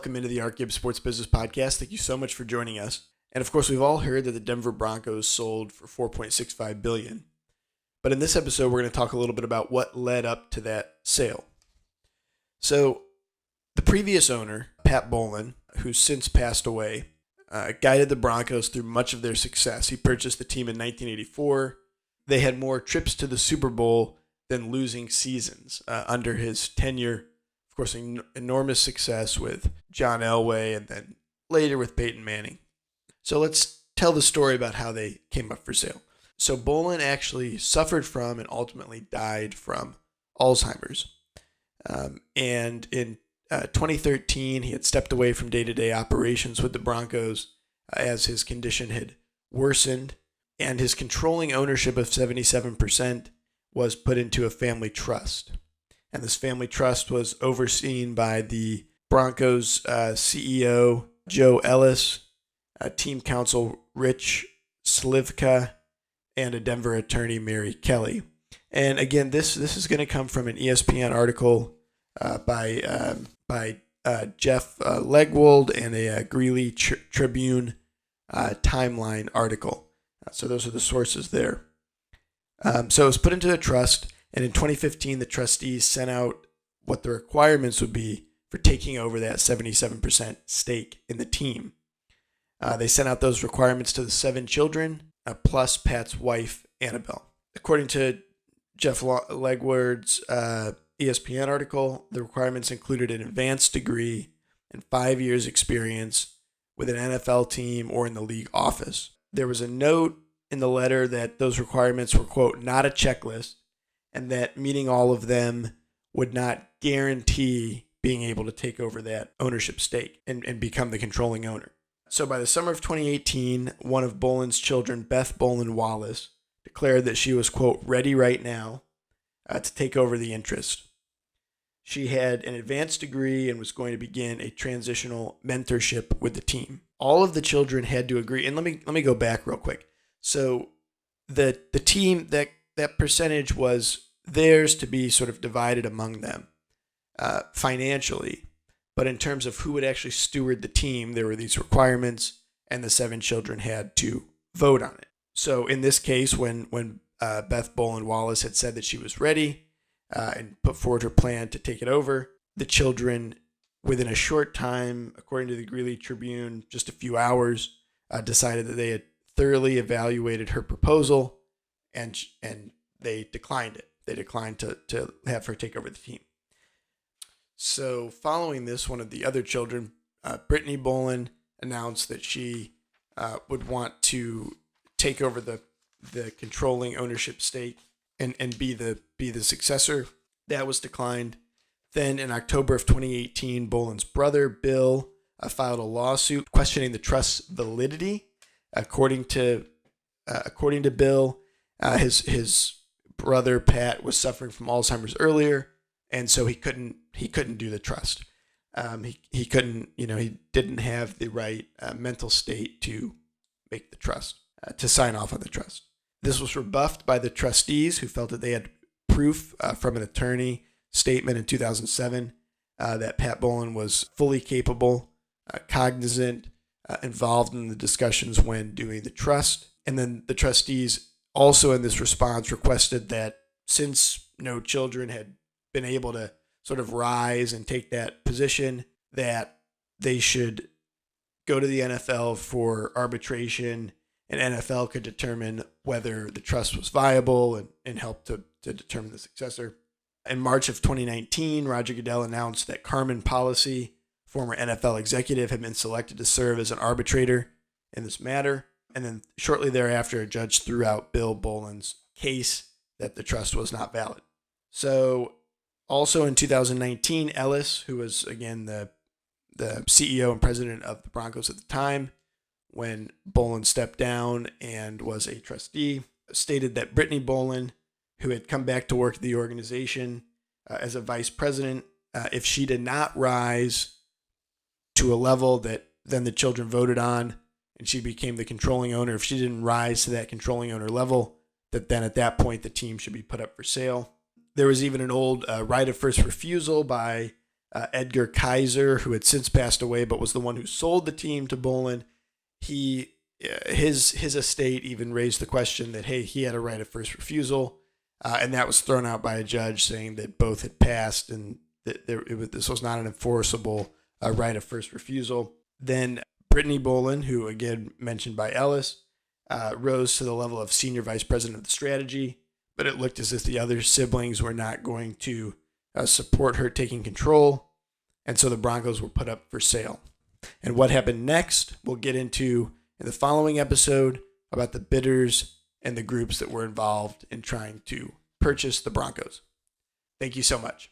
welcome into the ArtGibbs Sports Business podcast. Thank you so much for joining us. And of course, we've all heard that the Denver Broncos sold for $4.65 billion. But in this episode, we're going to talk a little bit about what led up to that sale. So the previous owner, Pat Bowlen, who's since passed away, guided the Broncos through much of their success. He purchased the team in 1984. They had more trips to the Super Bowl than losing seasons under his tenure. Of course, enormous success with John Elway and then later with Peyton Manning. So let's tell the story about how they came up for sale. So Bowlen actually suffered from and ultimately died from Alzheimer's. And in 2013, he had stepped away from day-to-day operations with the Broncos as his condition had worsened, and his controlling ownership of 77% was put into a family trust. And this family trust was overseen by the Broncos CEO, Joe Ellis, team counsel Rich Slivka, and a Denver attorney, Mary Kelly. And again, this is going to come from an ESPN article by Jeff Legwold and a Greeley Tribune timeline article. So those are the sources there. So it was put into a trust, and in 2015, the trustees sent out what the requirements would be for taking over that 77% stake in the team. They sent out those requirements to the 7 children, plus Pat's wife, Annabelle. According to Jeff Legwold's ESPN article, the requirements included an advanced degree and 5 years experience with an NFL team or in the league office. There was a note in the letter that those requirements were, quote, not a checklist, and that meeting all of them would not guarantee being able to take over that ownership stake and become the controlling owner. So by the summer of 2018, one of Bowlen's children, Beth Bowlen Wallace, declared that she was, quote, ready right now to take over the interest. She had an advanced degree and was going to begin a transitional mentorship with the team. All of the children had to agree. And let me go back real quick. So the team, that percentage was theirs to be sort of divided among them financially. But in terms of who would actually steward the team, there were these requirements, and the 7 children had to vote on it. So in this case, when Beth Bowlen Wallace had said that she was ready and put forward her plan to take it over, the children, within a short time, according to the Greeley Tribune, just a few hours, decided that they had thoroughly evaluated her proposal, and they declined it. They declined to have her take over the team. So following this, one of the other children, Brittany Bowlen, announced that she would want to take over the controlling ownership stake and be the successor. That was declined. Then in October of 2018, Bowlen's brother, Bill, filed a lawsuit questioning the trust's validity. According to Bill, his brother Pat was suffering from Alzheimer's earlier, and so he couldn't do the trust. He couldn't, he didn't have the right mental state to make the trust, to sign off on the trust. This was rebuffed by the trustees, who felt that they had proof from an attorney statement in 2007 that Pat Bowlen was fully capable, cognizant, involved in the discussions when doing the trust. And then the trustees also in this response requested that since no children had been able to sort of rise and take that position, that they should go to the NFL for arbitration, and NFL could determine whether the trust was viable and help to determine the successor. In March of 2019, Roger Goodell announced that Carmen Policy, former NFL executive, had been selected to serve as an arbitrator in this matter. And then shortly thereafter, a judge threw out Bill Bowlen's case that the trust was not valid. So also in 2019, Ellis, who was, again, the CEO and president of the Broncos at the time, when Bowlen stepped down and was a trustee, stated that Brittany Bowlen, who had come back to work at the organization as a vice president, if she did not rise to a level that then the children voted on and she became the controlling owner, if she didn't rise to that controlling owner level, that then at that point the team should be put up for sale. There was even an old right of first refusal by Edgar Kaiser, who had since passed away but was the one who sold the team to Bolin, his estate even raised the question that, hey, he had a right of first refusal, and that was thrown out by a judge saying that both had passed and that this was not an enforceable right of first refusal. Then Brittany Bolin, who again mentioned by Ellis, rose to the level of senior vice president of the strategy, but it looked as if the other siblings were not going to support her taking control, and so the Broncos were put up for sale. And what happened next, we'll get into in the following episode about the bidders and the groups that were involved in trying to purchase the Broncos. Thank you so much.